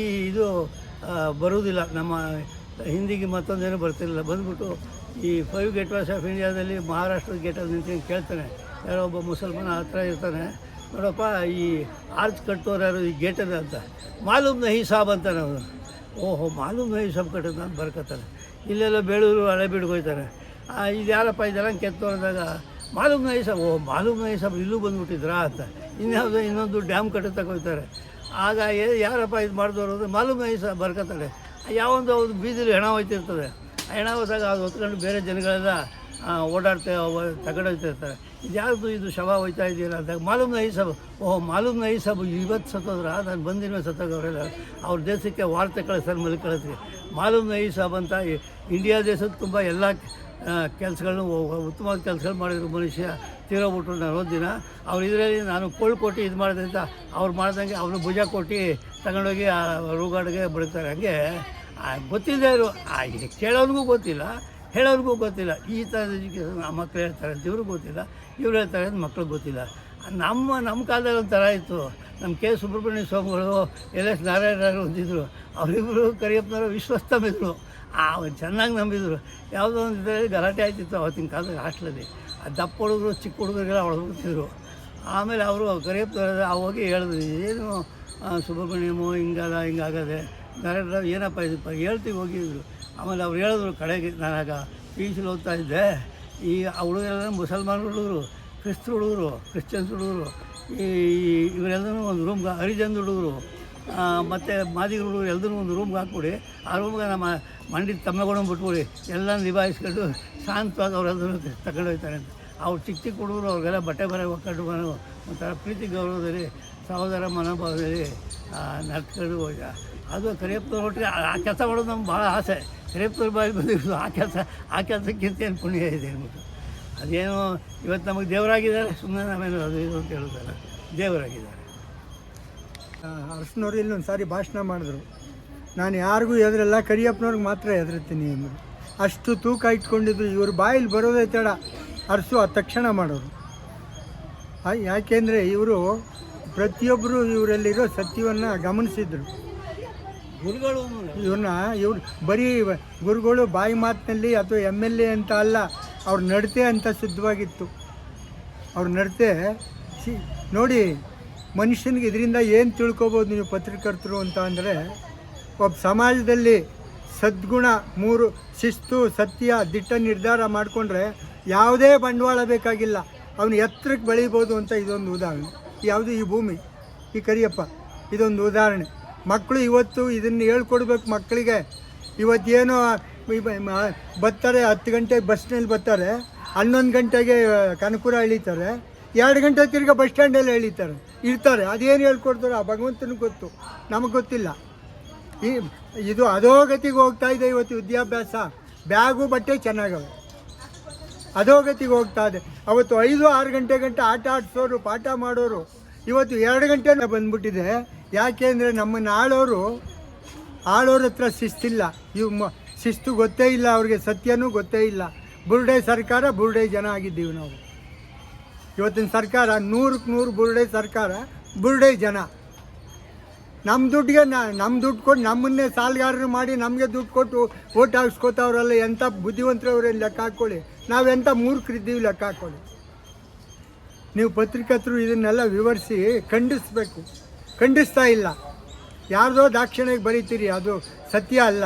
ಇದು ಬರುವುದಿಲ್ಲ, ನಮ್ಮ ಹಿಂದಿಗೆ ಮತ್ತೊಂದೇನೂ ಬರ್ತಿರಲಿಲ್ಲ. ಬಂದ್ಬಿಟ್ಟು ಈ 5 ಗೇಟ್ವೇಸ್ ಆಫ್ ಇಂಡಿಯಾದಲ್ಲಿ ಮಹಾರಾಷ್ಟ್ರದ ಗೇಟಲ್ಲಿ ನಿಂತು ಕೇಳ್ತಾನೆ. ಯಾರೋ ಒಬ್ಬ ಮುಸಲ್ಮಾನ ಹತ್ರ ಇರ್ತಾನೆ, ನೋಡಪ್ಪ ಈ ಆರ್ಚ್ ಕಟ್ಟೋರು ಯಾರು ಈ ಗೇಟದ ಅಂತ ಮಾಲೂಮ್ ನಹಿ ಸಾಬ್ ಅಂತಾನೆ ಅವರು. ಓಹೋ ಮಾಲೂಮ್ ನಹಿ ಸಾಬ್ ಕಟ್ಟೋದು ಅಂತ ಬರ್ಕೋತಾರೆ. ಇಲ್ಲೆಲ್ಲ ಬೇಳೂರು ಹಳೆಬೀಡಿಗೆ ಹೋಗ್ತಾರೆ. ಇದು ಯಾರಪ್ಪ ಇದೆಲ್ಲ ಕೆತ್ತೋರಿದಾಗ ಮಾಲೂಮ್ ನಹಿ ಸಾಬ್, ಓಹ್ ಮಾಲೂಮ್ ನಹಿ ಸಾಬ್ ಇಲ್ಲೂ ಬಂದುಬಿಟ್ಟಿದ್ರಾ ಅಂತ. ಇನ್ನೊಂದು ಡ್ಯಾಮ್ ಕಟ್ಟೋತಕ್ಕೆ ಹೋಗ್ತಾರೆ. ಆಗ ಯಾರಪ್ಪ ಇದು ಮಾಡಿದವರು ಅಂದರೆ ಮಾಲೂಮ್ ನಹಿ ಸಾಬ್ ಬರ್ಕೋತಾರೆ. ಯಾವೊಂದು ಅವ್ರು ಬೀದಿಲಿ ಹೆಣ ಹೋಯ್ತಿರ್ತದೆ. ಆ ಹೆಣ ಹೋದಾಗ ಅದು ಹೊತ್ಕೊಂಡು ಬೇರೆ ಜನಗಳೆಲ್ಲ ತಗೊಂಡೋಗ್ತಿರ್ತಾರೆ. ಇದು ಯಾವುದು ಇದು ಶವ ಹೋಯ್ತಾ ಇದೆಯಲ್ಲ ಅಂದಾಗ ಮಾಲೂಮ್ ನಹಿ ಸಾಬ್, ಓಹ್ ಮಾಲೂಮ್ ನಹಿ ಸಾಬ್ ಇವತ್ತು ಸತ್ತೋದ್ರ, ನಾನು ಬಂದಿನ ಸತ್ತೋಗವರೆಲ್ಲ ಅವ್ರ ದೇಶಕ್ಕೆ ವಾರ್ತೆ ಕಳಿಸ್ತಾರೆ ಮಲ್ಕಳಿಸ್ರಿ. ಮಾಲೂಮ್ ನಹಿ ಸಾಬ್ ಅಂತ ಇಂಡಿಯಾ ದೇಶದ ತುಂಬ ಎಲ್ಲ ಕೆಲಸಗಳನ್ನು ಉತ್ತಮವಾದ ಕೆಲಸಗಳು ಮಾಡಿದ್ರು. ಮನುಷ್ಯ ತೀರೋಗ್ಬಿಟ್ರು. ನಾನು ದಿನ ಅವ್ರು ಇದರಲ್ಲಿ ನಾನು ಕೋಳು ಕೊಟ್ಟು ಇದು ಮಾಡಿದೆ ಅಂತ ಅವ್ರು ಮಾಡ್ದಂಗೆ ಅವನು ಭುಜ ಕೊಟ್ಟು ತಗೊಂಡೋಗಿ ಆ ರೂಗಾಡಿಗೆ ಬಿಡ್ತಾರೆ. ಹಂಗೆ ಗೊತ್ತಿಲ್ಲದೆ ಇರು ಕೇಳೋರಿಗೂ ಗೊತ್ತಿಲ್ಲ, ಹೇಳೋರಿಗೂ ಗೊತ್ತಿಲ್ಲ. ಈ ಥರದ ಎಜುಕೇಷನ್ ಆ ಮಕ್ಳು ಹೇಳ್ತಾರೆ ಅಂತ ಇವ್ರಿಗೂ ಗೊತ್ತಿಲ್ಲ, ಇವ್ರು ಹೇಳ್ತಾರೆ ಅಂತ ಮಕ್ಳಿಗೆ ಗೊತ್ತಿಲ್ಲ. ನಮ್ಮ ಕಾಲದಲ್ಲಿ ಒಂಥರ ಇತ್ತು. ನಮ್ಮ ಕೆ ಸುಬ್ರಹ್ಮಣ್ಯ ಸ್ವಾಮಿಗಳು, LS ನಾರಾಯಣರಾಯರು ಹೊಂದಿದ್ರು. ಅವರಿಬ್ಬರು ಕರಿಯಪ್ಪನವರು ವಿಶ್ವಸ್ತಮಿದ್ರು. ಚೆನ್ನಾಗಿ ನಂಬಿದ್ರು. ಯಾವುದೋ ಒಂದು ಇದರಲ್ಲಿ ಗಲಾಟೆ ಆಯ್ತಿತ್ತು ಅವತ್ತಿನ ಕಾಲದಲ್ಲಿ ಹಾಸ್ಟ್ಲಲ್ಲಿ. ಆ ದಪ್ಪ ಹುಡುಗರು ಚಿಕ್ಕ ಹುಡುಗರಿಗೆಲ್ಲ ಹೊಡೆದ್ಬಿಡ್ತಿದ್ರು. ಆಮೇಲೆ ಅವರು ಕರಿಯಪ್ಪನವ್ರ ಹೋಗಿ ಹೇಳಿದ್ರು, ಏನು ಸುಬ್ರಹ್ಮಣ್ಯಮು ಹಿಂಗಾಗದೆ ನಾರಾಯಣರಾವ್ ಏನಪ್ಪ ಇದಪ್ಪ ಹೇಳ್ತೀವಿ ಹೋಗಿದ್ರು. ಆಮೇಲೆ ಅವ್ರು ಹೇಳಿದ್ರು ಕಡೆಗೆ, ನಾನಾಗ PUC ಓದ್ತಾ ಇದ್ದೆ, ಈ ಹುಡುಗರೆಲ್ಲ ಮುಸಲ್ಮಾನ್ ಹುಡುಗರು, ಕ್ರಿಶ್ಚಿಯನ್ಸ್ ಹುಡುಗರು, ಇವರೆಲ್ಲರೂ ಒಂದು ರೂಮ್ಗೆ ಹರಿಜನ್ ಹುಡುಗರು ಮತ್ತು ಮಾದಿಗ ಹುಡುಗರು ಎಲ್ಲರೂ ಒಂದು ರೂಮ್ಗೆ ಹಾಕ್ಬಿಡಿ. ಆ ರೂಮ್ಗೆ ನಮ್ಮ ಮಂಡಿದ ತಮ್ಮೆಗಳನ್ನ ಬಿಟ್ಬಿಡಿ, ಎಲ್ಲ ನಿಭಾಯಿಸ್ಕೊಂಡು ಶಾಂತವಾಗಿ ಅವರೆಲ್ಲರೂ ತಗೊಂಡು ಹೋಗ್ತಾರೆ ಅಂತ. ಅವ್ರು ಚಿಕ್ಕ ಹುಡುಗರು ಅವ್ರಿಗೆಲ್ಲ ಬಟ್ಟೆ ಬರೆ ಒಕ್ಕಟ್ಟು ಒಂಥರ ಪ್ರೀತಿ ಗೌರವದಲ್ಲಿ ಸಹೋದರ ಮನೋಭಾವದಲ್ಲಿ ನಡ್ಕೊಂಡು ಹೋದ. ಅದು ಕರಿಯಪ್ಪನವ್ರ ಒಟ್ಟಿಗೆ ಆ ಕೆಲಸ ಮಾಡೋದು ನಮ್ಗೆ ಭಾಳ ಆಸೆ. ಕರಿಯಪ್ಪನವ್ರ ಬಾಯಿ ಬಂದಿರೋದು ಆ ಕೆಲಸಕ್ಕಿಂತ ಏನು ಪುಣ್ಯ ಇದೆ ಅಂದ್ಬಿಟ್ಟು. ಅದೇನೋ ಇವತ್ತು ನಮಗೆ ದೇವರಾಗಿದ್ದಾರೆ, ಸುಮ್ಮನೆ ನಾವೇನು ಅದು ಇದು ಅಂತ ಹೇಳೋದಲ್ಲ, ದೇವರಾಗಿದ್ದಾರೆ. ಅರಸನವ್ರು ಇಲ್ಲೊಂದು ಸಾರಿ ಭಾಷಣ ಮಾಡಿದ್ರು, ನಾನು ಯಾರಿಗೂ ಹೆದರಲ್ಲ, ಕರಿಯಪ್ಪನವ್ರಿಗೆ ಮಾತ್ರ ಹೆದರ್ತೀನಿ ಅಂದರು. ಅಷ್ಟು ತೂಕ ಇಟ್ಕೊಂಡಿದ್ರು. ಇವ್ರ ಬಾಯಲ್ಲಿ ಬರೋದೇ ತಡ, ಅರಸು ಆ ತಕ್ಷಣ ಮಾಡೋರು. ಯಾಕೆಂದರೆ ಇವರು ಪ್ರತಿಯೊಬ್ಬರು ಇವರಲ್ಲಿರೋ ಸತ್ಯವನ್ನು ಗಮನಿಸಿದ್ರು. ಗುರುಗಳು ಇವ್ರು ಬರೀ ಗುರುಗಳು ಬಾಯಿ ಮಾತಿನಲ್ಲಿ ಅಥವಾ MLA ಅಂತ ಅಲ್ಲ, ಅವ್ರ ನಡತೆ ಅಂತ ಶುದ್ಧವಾಗಿತ್ತು. ಅವ್ರ ನಡತೆ ನೋಡಿ, ಮನುಷ್ಯನಿಗೆ ಇದರಿಂದ ಏನು ತಿಳ್ಕೊಬೋದು ನೀವು ಪತ್ರಕರ್ತರು ಅಂತ ಅಂದರೆ, ಒಬ್ಬ ಸಮಾಜದಲ್ಲಿ ಸದ್ಗುಣ 3 ಶಿಸ್ತು, ಸತ್ಯ, ದಿಟ್ಟ ನಿರ್ಧಾರ ಮಾಡಿಕೊಂಡ್ರೆ ಯಾವುದೇ ಬಂಡವಾಳ ಬೇಕಾಗಿಲ್ಲ, ಅವನು ಎತ್ತರಕ್ಕೆ ಬೆಳೀಬೋದು ಅಂತ ಇದೊಂದು ಉದಾಹರಣೆ. ಯಾವುದು ಈ ಭೂಮಿ, ಈ ಕರಿಯಪ್ಪ ಇದೊಂದು ಉದಾಹರಣೆ. ಮಕ್ಕಳು ಇವತ್ತು ಇದನ್ನು ಹೇಳ್ಕೊಡ್ಬೇಕು ಮಕ್ಕಳಿಗೆ. ಇವತ್ತೇನೋ ಬರ್ತಾರೆ 10 ಗಂಟೆಗೆ ಬಸ್ನಲ್ಲಿ ಬರ್ತಾರೆ, 11 ಗಂಟೆಗೆ ಕನಕಪುರ ಇಳಿತಾರೆ, 2 ಗಂಟೆ ತಿರ್ಗಿ ಬಸ್ ಸ್ಟ್ಯಾಂಡಲ್ಲಿ ಇರ್ತಾರೆ. ಅದೇನು ಹೇಳ್ಕೊಡ್ತಾರೆ ಆ ಭಗವಂತನಿಗೆ ಗೊತ್ತು, ನಮಗೆ ಗೊತ್ತಿಲ್ಲ. ಇದು ಅಧೋಗತಿಗೆ ಹೋಗ್ತಾ ಇದೆ ಇವತ್ತು ವಿದ್ಯಾಭ್ಯಾಸ. ಬ್ಯಾಗು ಬಟ್ಟೆ ಚೆನ್ನಾಗವೆ, ಅಧೋಗತಿಗೆ ಹೋಗ್ತಾ ಇದೆ. ಅವತ್ತು 5-6 ಗಂಟೆ ಆಟ ಆಡಿಸೋರು, ಪಾಠ ಮಾಡೋರು ಇವತ್ತು 2 ಗಂಟೆ ಬಂದ್ಬಿಟ್ಟಿದೆ. ಯಾಕೆಂದರೆ ನಮ್ಮನ್ನು ಆಳೋರ ಹತ್ರ ಶಿಸ್ತಿಲ್ಲ. ಶಿಸ್ತು ಗೊತ್ತೇ ಇಲ್ಲ ಅವ್ರಿಗೆ, ಸತ್ಯನೂ ಗೊತ್ತೇ ಇಲ್ಲ. ಬುರುಡೆ ಸರ್ಕಾರ, ಬುರುಡೆ ಜನ ಆಗಿದ್ದೀವಿ ನಾವು. ಇವತ್ತಿನ ಸರ್ಕಾರ 100ಕ್ಕೆ 100 ಬುರುಡೆ ಸರ್ಕಾರ, ಬುರುಡೆ ಜನ. ನಮ್ಮ ದುಡ್ಡಿಗೆ ನಮ್ಮ ದುಡ್ಡು ಕೊಟ್ಟು ನಮ್ಮನ್ನೇ ಸಾಲಗಾರರು ಮಾಡಿ ನಮಗೆ ದುಡ್ಡು ಕೊಟ್ಟು ಓಟ್ ಹಾಕ್ಸ್ಕೊತಾವ್ರಲ್ಲ. ಎಂಥ ಬುದ್ಧಿವಂತರವ್ರೇನು ಲೆಕ್ಕ ಹಾಕ್ಕೊಳ್ಳಿ, ನಾವೆಂಥ ಮೂರ್ಖರಿದ್ದೀವಿ ಲೆಕ್ಕ ಹಾಕ್ಕೊಳ್ಳಿ. ನೀವು ಪತ್ರಿಕರ್ತರು ಇದನ್ನೆಲ್ಲ ವಿವರಿಸಿ ಖಂಡಿಸ್ಬೇಕು. ಖಂಡಿಸ್ತಾ ಇಲ್ಲ. ಯಾರ್ದೋ ದಾಕ್ಷಿಣ್ಯಕ್ಕೆ ಬರೀತೀರಿ, ಅದು ಸತ್ಯ ಅಲ್ಲ.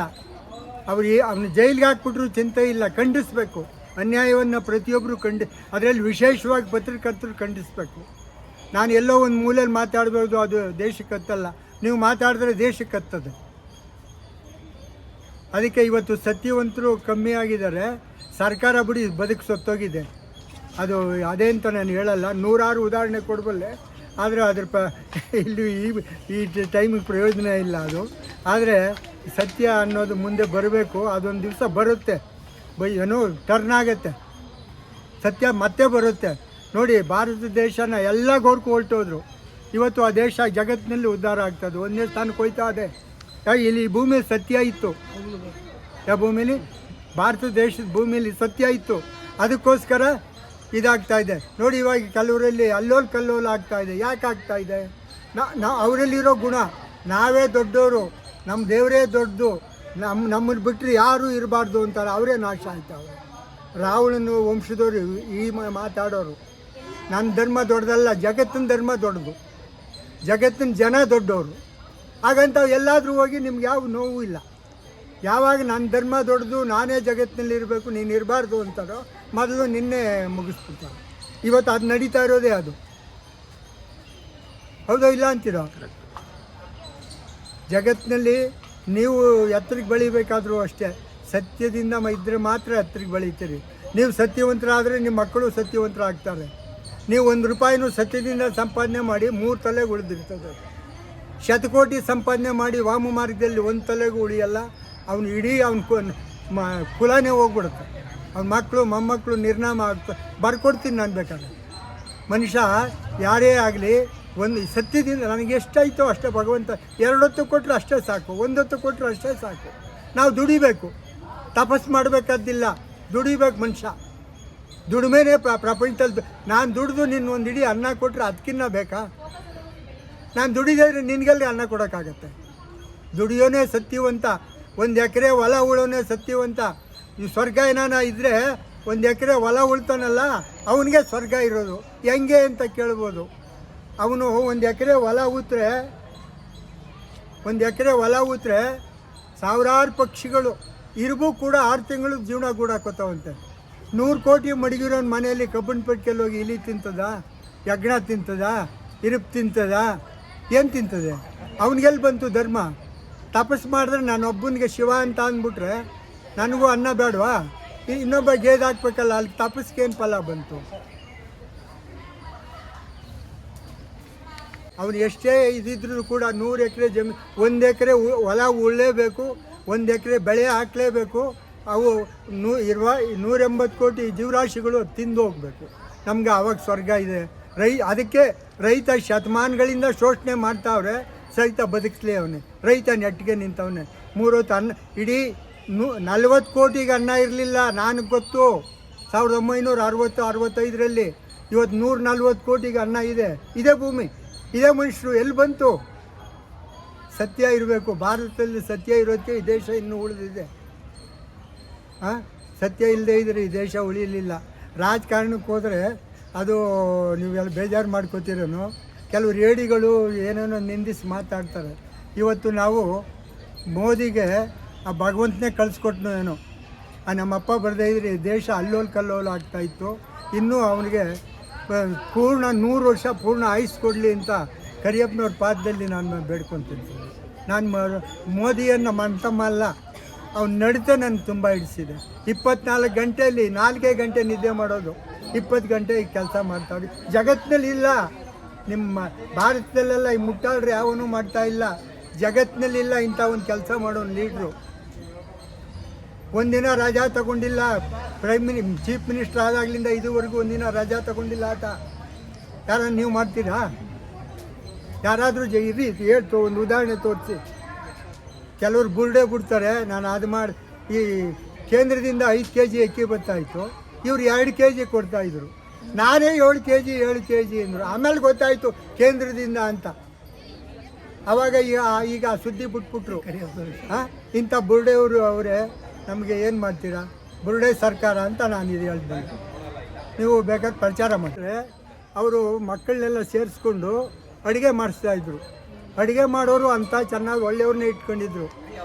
ಅವನು ಜೈಲಿಗೆ ಹಾಕ್ಬಿಟ್ರು ಚಿಂತೆ ಇಲ್ಲ, ಖಂಡಿಸ್ಬೇಕು. ಅನ್ಯಾಯವನ್ನು ಪ್ರತಿಯೊಬ್ಬರು ಅದರಲ್ಲಿ ವಿಶೇಷವಾಗಿ ಪತ್ರಕರ್ತರು ಖಂಡಿಸ್ಬೇಕು. ನಾನು ಎಲ್ಲೋ ಒಂದು ಮೂಲೆಯಲ್ಲಿ ಮಾತಾಡ್ಬೋದು, ಅದು ದೇಶಕ್ಕೆ ಹತ್ತಲ್ಲ. ನೀವು ಮಾತಾಡಿದ್ರೆ ದೇಶಕ್ಕೆ ಹತ್ತದೆ. ಅದಕ್ಕೆ ಇವತ್ತು ಸತ್ಯವಂತರು ಕಮ್ಮಿ ಆಗಿದ್ದಾರೆ. ಸರ್ಕಾರ ಬಿಡಿ ಬದುಕು ಸತ್ತೋಗಿದೆ. ಅದು ಅದೇ ಅಂತ ನಾನು ಹೇಳಲ್ಲ, 100 ಉದಾಹರಣೆ ಕೊಡಬಲ್ಲೆ. ಆದರೆ ಇಲ್ಲಿ ಈ ಟೈಮಿಗೆ ಪ್ರಯೋಜನ ಇಲ್ಲ ಅದು. ಆದರೆ ಸತ್ಯ ಅನ್ನೋದು ಮುಂದೆ ಬರಬೇಕು. ಅದೊಂದು ದಿವಸ ಬರುತ್ತೆ, ಏನೋ ಟರ್ನ್ ಆಗುತ್ತೆ, ಸತ್ಯ ಮತ್ತೆ ಬರುತ್ತೆ. ನೋಡಿ, ಭಾರತ ದೇಶನ ಎಲ್ಲ ಗೋರ್ಕು ಹೊರಟೋದ್ರು. ಇವತ್ತು ಆ ದೇಶ ಜಗತ್ತಿನಲ್ಲಿ ಉದ್ಧಾರ ಆಗ್ತದೆ, ಒಂದೇ ಸ್ಥಾನಕ್ಕೆ ಹೋಯ್ತಾ ಇದೆ. ಇಲ್ಲಿ ಭೂಮಿಯಲ್ಲಿ ಸತ್ಯ ಇತ್ತು. ಯಾವ ಭೂಮಿಲಿ? ಭಾರತ ದೇಶದ ಭೂಮಿಯಲ್ಲಿ ಸತ್ಯ ಇತ್ತು. ಅದಕ್ಕೋಸ್ಕರ ಇದಾಗ್ತಾ ಇದೆ. ನೋಡಿ, ಇವಾಗ ಕೆಲವರಲ್ಲಿ ಕಲ್ಲೋಲ ಆಗ್ತಾ ಇದೆ. ಯಾಕೆ ಆಗ್ತಾ ಇದೆ? ಅವರಲ್ಲಿರೋ ಗುಣ, ನಾವೇ ದೊಡ್ಡವರು, ನಮ್ಮ ದೇವರೇ ದೊಡ್ಡದು, ನಮ್ಮನ್ನು ಬಿಟ್ಟರೆ ಯಾರೂ ಇರಬಾರ್ದು ಅಂತಾರೆ. ಅವರೇ ನಾಶ ಆಯ್ತಾವೆ. ರಾವಣನ ವಂಶದವರು ಈ ಮಾತಾಡೋರು. ನನ್ನ ಧರ್ಮ ದೊಡ್ಡದಲ್ಲ, ಜಗತ್ತಿನ ಧರ್ಮ ದೊಡ್ಡದು, ಜಗತ್ತಿನ ಜನ ದೊಡ್ಡವರು. ಹಾಗಂತ ಎಲ್ಲಾದರೂ ಹೋಗಿ ನಿಮ್ಗೆ ಯಾವ ನೋವು ಇಲ್ಲ. ಯಾವಾಗ ನನ್ನ ಧರ್ಮ ದೊಡ್ಡದು, ನಾನೇ ಜಗತ್ತಿನಲ್ಲಿ ಇರಬೇಕು, ನೀನು ಇರಬಾರ್ದು ಅಂತಾರೋ ಮೊದಲು ನಿನ್ನೆ ಮುಗಿಸ್ಬಿಡ್ತಾರೆ. ಇವತ್ತು ಅದು ನಡೀತಾ ಇರೋದೇ ಅದು. ಹೌದೋ ಇಲ್ಲ ಅಂತೀರೋ? ಜಗತ್ತಿನಲ್ಲಿ ನೀವು ಎತ್ತರಕ್ಕೆ ಬೆಳಿಬೇಕಾದ್ರೂ ಅಷ್ಟೇ, ಸತ್ಯದಿಂದ ಇದ್ದರೆ ಮಾತ್ರ ಎತ್ತರಕ್ಕೆ ಬೆಳೀತೀರಿ. ನೀವು ಸತ್ಯವಂತರಾದರೆ ನಿಮ್ಮ ಮಕ್ಕಳು ಸತ್ಯವಂತರಾಗ್ತಾರೆ. ನೀವು 1 ರೂಪಾಯಿನೂ ಸತ್ಯದಿಂದ ಸಂಪಾದನೆ ಮಾಡಿ 3 ತಲೆಗೆ ಉಳಿದಿರ್ತದೆ. ಶತಕೋಟಿ ಸಂಪಾದನೆ ಮಾಡಿ ವಾಮ ಮಾರ್ಗದಲ್ಲಿ 1 ತಲೆಗೂ ಉಳಿಯಲ್ಲ. ಅವನು ಇಡೀ ಅವನ ಕುಲನೇ ಹೋಗ್ಬಿಡುತ್ತೆ. ಅವನ ಮಕ್ಕಳು ಮೊಮ್ಮಕ್ಕಳು ನಿರ್ನಾಮ ಆಗ್ತದೆ. ಬರ್ಕೊಡ್ತೀನಿ ನಾನು ಬೇಕಾದ್ರೆ. ಮನುಷ್ಯ ಯಾರೇ ಆಗಲಿ ಒಂದು ಸತ್ಯದಿಂದ ನನಗೆ ಎಷ್ಟಾಯಿತೋ ಅಷ್ಟೇ ಭಗವಂತ 2 ಹೊತ್ತು ಕೊಟ್ಟರು ಅಷ್ಟೇ ಸಾಕು, 1 ಹೊತ್ತು ಕೊಟ್ಟರು ಅಷ್ಟೇ ಸಾಕು. ನಾವು ದುಡಿಬೇಕು, ತಪಸ್ಸು ಮಾಡಬೇಕಾದ್ದಿಲ್ಲ, ದುಡಿಬೇಕು ಮನುಷ್ಯ. ದುಡಿಮೆನೇ ಪ್ರಪಂಚದಲ್ಲಿ. ನಾನು ದುಡಿದು ನಿನ್ನ ಒಂದು ಇಡೀ ಅನ್ನ ಕೊಟ್ಟರೆ ಅದಕ್ಕಿನ್ನ ಬೇಕಾ? ನಾನು ದುಡಿದ್ರೆ ನಿನಗಲ್ಲಿ ಅನ್ನ ಕೊಡೋಕ್ಕಾಗತ್ತೆ? ದುಡಿಯೋನೇ ಸತ್ಯವಂತ. 1 ಎಕರೆ ಹೊಲ ಉಳೋನೇ ಸತ್ಯವಂತ. ಈ ಸ್ವರ್ಗ ಏನಾನ ಇದ್ದರೆ 1 ಎಕರೆ ಹೊಲ ಉಳ್ತಾನಲ್ಲ ಅವನಿಗೆ ಸ್ವರ್ಗ ಇರೋದು. ಹೆಂಗೆ ಅಂತ ಕೇಳ್ಬೋದು. ಅವನು 1 ಎಕರೆ ಹೊಲ ಊತ್ರೆ 1 ಎಕರೆ ಹೊಲ ಊತ್ರೆ ಸಾವಿರಾರು ಪಕ್ಷಿಗಳು ಇರ್ಬೂ ಕೂಡ 6 ತಿಂಗಳು ಜೀವನ ಗೂಡಾಕೋತಾವಂತೆ. 100 ಕೋಟಿ ಮಡಗಿರೋನ ಮನೆಯಲ್ಲಿ ಕಬ್ಬಣ ಪೆಟ್ಟಿಗೆಲ್ಲಿ ಹೋಗಿ ಇಲಿ ತಿಂತದ, ಯಜ್ಞ ತಿಂತದ, ಇರುಪು ತಿಂತದ, ಏನು ತಿಂತದೆ? ಅವನಿಗೆಲ್ಲಿ ಬಂತು ಧರ್ಮ? ತಪಸ್ಸು ಮಾಡಿದ್ರೆ ನಾನೊಬ್ಬನಿಗೆ ಶಿವ ಅಂತ ಅಂದ್ಬಿಟ್ರೆ ನನಗೂ ಅನ್ನ ಬೇಡವಾ? ಇನ್ನೊಬ್ಬ ಗೇದು ಹಾಕ್ಬೇಕಲ್ಲ, ಅಲ್ಲಿ ತಪಸ್ಸಿಗೇನು ಫಲ ಬಂತು? ಅವನು ಎಷ್ಟೇ ಇದಿದ್ರೂ ಕೂಡ 100 ಎಕರೆ ಜಮೀನು, 1 ಎಕರೆ ಹೊಲ ಉಳ್ಳೇಬೇಕು, 1 ಎಕರೆ ಬೆಳೆ ಹಾಕಲೇಬೇಕು. ಅವು 180 ಕೋಟಿ ಜೀವರಾಶಿಗಳು ತಿಂದು ಹೋಗಬೇಕು. ನಮ್ಗೆ ಆವಾಗ ಸ್ವರ್ಗ ಇದೆ. ಅದಕ್ಕೆ ರೈತ ಶತಮಾನಗಳಿಂದ ಶೋಷಣೆ ಮಾಡ್ತಾವ್ರೆ. ಸಹಿತ ಬದುಕಿಸ್ಲಿ ಅವನೇ. ರೈತ ನೆಟ್ಟಿಗೆ ನಿಂತವನೇ. 3 ಹೊತ್ತು ಅನ್ನ, ಇಡೀ 40 ಕೋಟಿಗೆ ಅನ್ನ ಇರಲಿಲ್ಲ. ನನಗೆ ಗೊತ್ತು. 1960-65ರಲ್ಲಿ. ಇವತ್ತು 140 ಕೋಟಿಗೆ ಅನ್ನ ಇದೆ. ಇದೇ ಭೂಮಿ, ಇದೇ ಮನುಷ್ಯರು. ಎಲ್ಲಿ ಬಂತು? ಸತ್ಯ ಇರಬೇಕು. ಭಾರತದಲ್ಲಿ ಸತ್ಯ ಇರೋಕ್ಕೆ ಈ ದೇಶ ಇನ್ನೂ ಉಳಿದಿದೆ. ಸತ್ಯ ಇಲ್ಲದೆ ಇದ್ದರೆ ಈ ದೇಶ ಉಳಿಯಲಿಲ್ಲ. ರಾಜಕಾರಣಕ್ಕೆ ಹೋದರೆ ಅದು ನೀವೆಲ್ಲ ಬೇಜಾರು ಮಾಡ್ಕೋತೀರೇನೋ. ಕೆಲವು ರೇಡಿಗಳು ಏನೇನೋ ನಿಂದಿಸಿ ಮಾತಾಡ್ತಾರೆ. ಇವತ್ತು ನಾವು ಮೋದಿಗೆ ಆ ಭಗವಂತನೇ ಕಳಿಸ್ಕೊಟ್ನೋ ಏನೋ. ನಮ್ಮಪ್ಪ ಬರದೇ ಇದ್ರೆ ದೇಶ ಅಲ್ಲೋಲ್ ಕಲ್ಲೋಲ್ ಆಗ್ತಾಯಿತ್ತು. ಇನ್ನೂ ಅವನಿಗೆ ಪೂರ್ಣ 100 ವರ್ಷ ಪೂರ್ಣ ಆಯುಸ್ ಕೊಡಲಿ ಅಂತ ಕರಿಯಪ್ಪನವ್ರ ಪಾದದಲ್ಲಿ ನಾನು ಬೇಡ್ಕೊತೀನಿ. ನಾನು ಮೋದಿಯನ್ನು ಮಂತಮ್ಮ ಅಲ್ಲ, ಅವ್ನು ನಡೀತೆ ನನಗೆ ತುಂಬ ಹಿಡಿಸಿದೆ. 24 ಗಂಟೆಯಲ್ಲಿ 4 ಗಂಟೆ ನಿದ್ದೆ ಮಾಡೋದು, 20 ಗಂಟೆ ಕೆಲಸ ಮಾಡ್ತಾವ್ರಿ. ಜಗತ್ತಿನಲ್ಲಿ ಇಲ್ಲ. ನಿಮ್ಮ ಭಾರತದಲ್ಲೆಲ್ಲ ಈ ಮುಟ್ಟಾಳ್ರಿ ಯಾವನೂ ಮಾಡ್ತಾ ಇಲ್ಲ. ಜಗತ್ತಿನಲ್ಲಿಲ್ಲ ಇಂಥ ಒಂದು ಕೆಲಸ ಮಾಡೋನು ಲೀಡ್ರು. ಒಂದಿನ ರಜಾ ತಗೊಂಡಿಲ್ಲ. ಚೀಫ್ ಮಿನಿಸ್ಟರ್ ಆದಾಗಲಿಂದ ಇದುವರೆಗೂ ಒಂದಿನ ರಜಾ ತಗೊಂಡಿಲ್ಲ ಆತ. ಯಾರನ್ನು ನೀವು ಮಾಡ್ತೀರಾ? ಯಾರಾದರೂ ಇರಿ ಹೇಳ್ತು, ಒಂದು ಉದಾಹರಣೆ ತೋರಿಸಿ. ಕೆಲವರು ಬುರ್ಡೆ ಬಿಡ್ತಾರೆ. ನಾನು ಅದು ಮಾಡಿ ಈ ಕೇಂದ್ರದಿಂದ 5 kg ಅಕ್ಕಿ ಬರ್ತಾಯಿತ್ತು, ಇವ್ರು 2 kg ಕೊಡ್ತಾಯಿದ್ರು. ನಾನೇ 7 kg ಅಂದರು. ಆಮೇಲೆ ಗೊತ್ತಾಯಿತು ಕೇಂದ್ರದಿಂದ ಅಂತ. ಆವಾಗ ಈಗ ಸುದ್ದಿ ಬಿಟ್ಬಿಟ್ರು. ಇಂಥ ಬುರ್ಡೆಯವರು ಅವರೇ ನಮಗೆ ಏನು ಮಾಡ್ತೀರಾ? ಬುರ್ಡೆ ಸರ್ಕಾರ ಅಂತ ನಾನು ಇದು ಹೇಳ್ತೀನಿ. ನೀವು ಬೇಕಾದ್ರೆ ಪ್ರಚಾರ ಮಾಡಿದ್ರೆ ಅವರು ಮಕ್ಕಳನ್ನೆಲ್ಲ ಸೇರಿಸ್ಕೊಂಡು ಅಡುಗೆ ಮಾಡಿಸ್ತಾಯಿದ್ರು. ಅಡುಗೆ ಮಾಡೋರು ಅಂತ ಚೆನ್ನಾಗಿ ಒಳ್ಳೆಯವ್ರನ್ನೇ ಇಟ್ಕೊಂಡಿದ್ರು.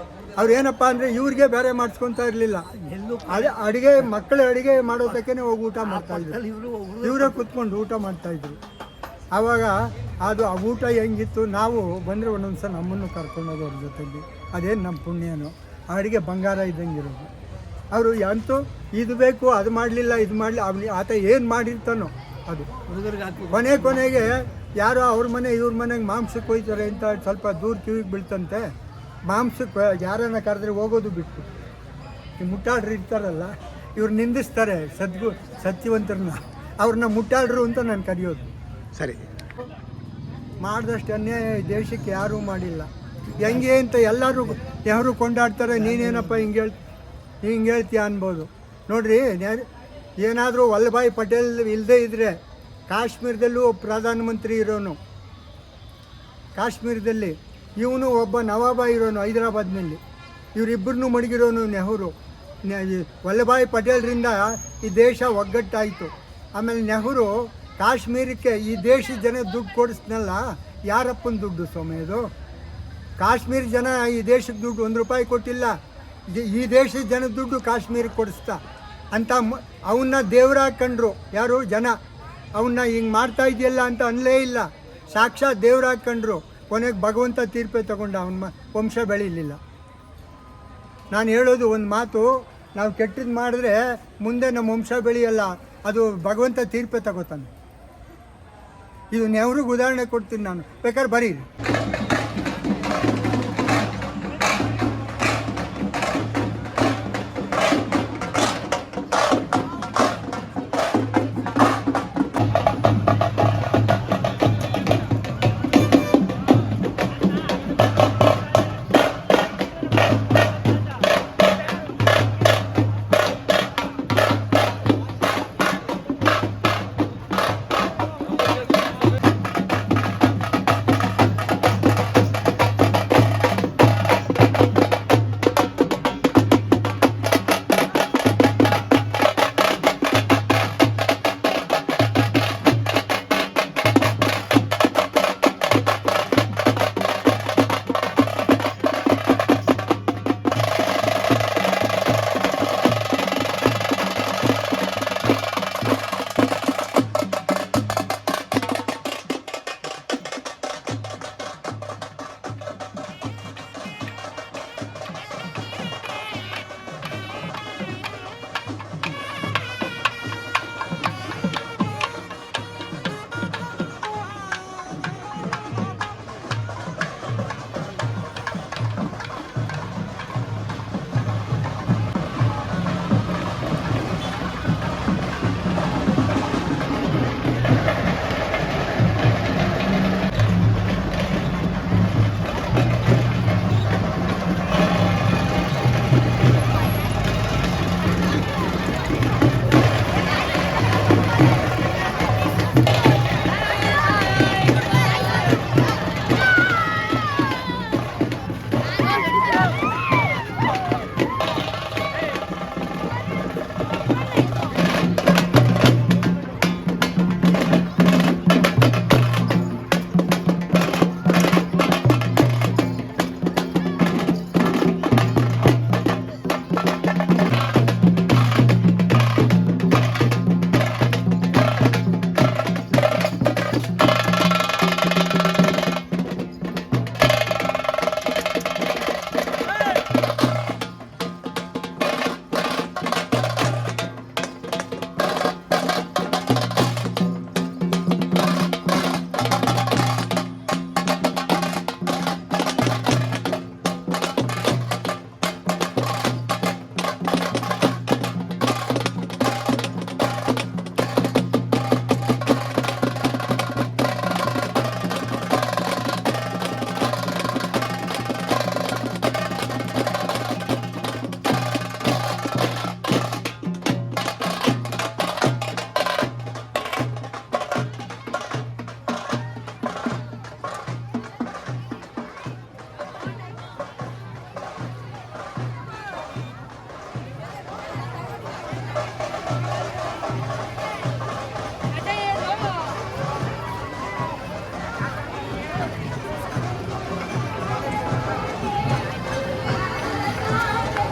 ಅವ್ರು ಏನಪ್ಪ ಅಂದರೆ ಇವ್ರಿಗೆ ಬೇರೆ ಮಾಡಿಸ್ಕೊತಾ ಇರಲಿಲ್ಲ. ಅಡುಗೆ ಮಕ್ಕಳು ಅಡುಗೆ ಮಾಡೋದಕ್ಕೇ ಹೋಗಿ ಊಟ ಮಾಡ್ತಾಯಿದ್ರು. ಇವರೇ ಕೂತ್ಕೊಂಡು ಊಟ ಮಾಡ್ತಾಯಿದ್ರು. ಆವಾಗ ಅದು ಆ ಊಟ ಹೆಂಗಿತ್ತು. ನಾವು ಬಂದರೆ ಒಂದೊಂದು ಸಲ ನಮ್ಮನ್ನು ಕರ್ಕೊಂಡೋದು ಅವ್ರ ಜೊತೆಗೆ. ಅದೇನು ನಮ್ಮ ಪುಣ್ಯನೋ. ಆ ಅಡುಗೆ ಬಂಗಾರ ಇದ್ದಂಗಿರೋದು. ಅವರು ಅಂತೂ ಇದು ಬೇಕು, ಅದು ಮಾಡಲಿಲ್ಲ, ಇದು ಮಾಡಲಿ. ಆತ ಏನು ಮಾಡಿರ್ತಾನೋ ಅದು ಕೊನೆಗೆ ಯಾರೋ ಅವ್ರ ಮನೆ ಇವ್ರ ಮನೆಗೆ ಮಾಂಸಕ್ಕೆ ಹೋಯ್ತಾರೆ ಅಂತ ಸ್ವಲ್ಪ ದೂರ ಕಿವಿಗೆ ಬೀಳ್ತಂತೆ. ಮಾಂಸಕ್ಕೆ ಯಾರನ್ನ ಕರೆದ್ರೆ ಹೋಗೋದು ಬಿಟ್ಟು ಈ ಮುಟ್ಟಾಡ್ರು ಇರ್ತಾರಲ್ಲ, ಇವ್ರು ನಿಂದಿಸ್ತಾರೆ ಸತ್ಯವಂತರನ್ನ. ಅವ್ರನ್ನ ಮುಟ್ಟಾಡ್ರು ಅಂತ ನಾನು ಕರೆಯೋದು. ಸರಿ, ಮಾಡಿದಷ್ಟು ಅನ್ಯಾಯ ದೇಶಕ್ಕೆ ಯಾರೂ ಮಾಡಿಲ್ಲ. ಹೆಂಗೆ ಅಂತ ಎಲ್ಲರೂ ಯಾರು ಕೊಂಡಾಡ್ತಾರೆ. ನೀನೇನಪ್ಪ ಹಿಂಗೆ ಹೇಳ್ತೀಯ ಅನ್ಬೋದು. ನೋಡ್ರಿ, ಏನಾದರೂ ವಲ್ಲಭಾಯ್ ಪಟೇಲ್ ಇಲ್ಲದೇ ಇದ್ದರೆ ಕಾಶ್ಮೀರದಲ್ಲೂ ಒಬ್ಬ ಪ್ರಧಾನಮಂತ್ರಿ ಇರೋನು. ಕಾಶ್ಮೀರದಲ್ಲಿ ಇವನು ಒಬ್ಬ ನವಾಬ ಇರೋನು ಹೈದರಾಬಾದ್ನಲ್ಲಿ. ಇವರಿಬ್ಬರನ್ನೂ ಮಡಗಿರೋನು ನೆಹರು. ವಲ್ಲಭಾಯ್ ಪಟೇಲ್ರಿಂದ ಈ ದೇಶ ಒಗ್ಗಟ್ಟಾಯಿತು. ಆಮೇಲೆ ನೆಹರು ಕಾಶ್ಮೀರಕ್ಕೆ ಈ ದೇಶದ ಜನ ದುಡ್ಡು ಕೊಡಿಸ್ನಲ್ಲ, ಯಾರಪ್ಪನ ದುಡ್ಡು ಸ್ವಾಮಿ ಇದು? ಕಾಶ್ಮೀರ ಜನ ಈ ದೇಶಕ್ಕೆ ದುಡ್ಡು 1 ರೂಪಾಯಿ ಕೊಟ್ಟಿಲ್ಲ. ಈ ದೇಶದ ಜನದ ದುಡ್ಡು ಕಾಶ್ಮೀರಕ್ಕೆ ಕೊಡಿಸ್ತಾ ಅಂತ ಅವನ್ನ ದೇವರಾಗಿ ಕಂಡ್ರು ಯಾರು ಜನ. ಅವನ್ನ ಹಿಂಗೆ ಮಾಡ್ತಾ ಇದೆಯಲ್ಲ ಅಂತ ಅನ್ನಲೇ ಇಲ್ಲ, ಸಾಕ್ಷಾತ್ ದೇವರಾಗಿ ಕಂಡ್ರು. ಕೊನೆಗೆ ಭಗವಂತ ತೀರ್ಪೆ ತಗೊಂಡ, ಅವನ ವಂಶ ಬೆಳೀಲಿಲ್ಲ. ನಾನು ಹೇಳೋದು ಒಂದು ಮಾತು, ನಾವು ಕೆಟ್ಟದ್ದು ಮಾಡಿದ್ರೆ ಮುಂದೆ ನಮ್ಮ ವಂಶ ಬೆಳೆಯಲ್ಲ, ಅದು ಭಗವಂತ ತೀರ್ಪೆ ತಗೋತಾನೆ. ಇದು ನೆವ್ರಿಗೆ ಉದಾಹರಣೆ ಕೊಡ್ತೀನಿ ನಾನು, ಬೇಕಾದ್ರೆ ಬರೀರಿ.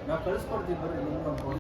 ನಾವು ಕಳಿಸ್ಕೊಡ್ತೀವಿ ಬರ್ರಿ.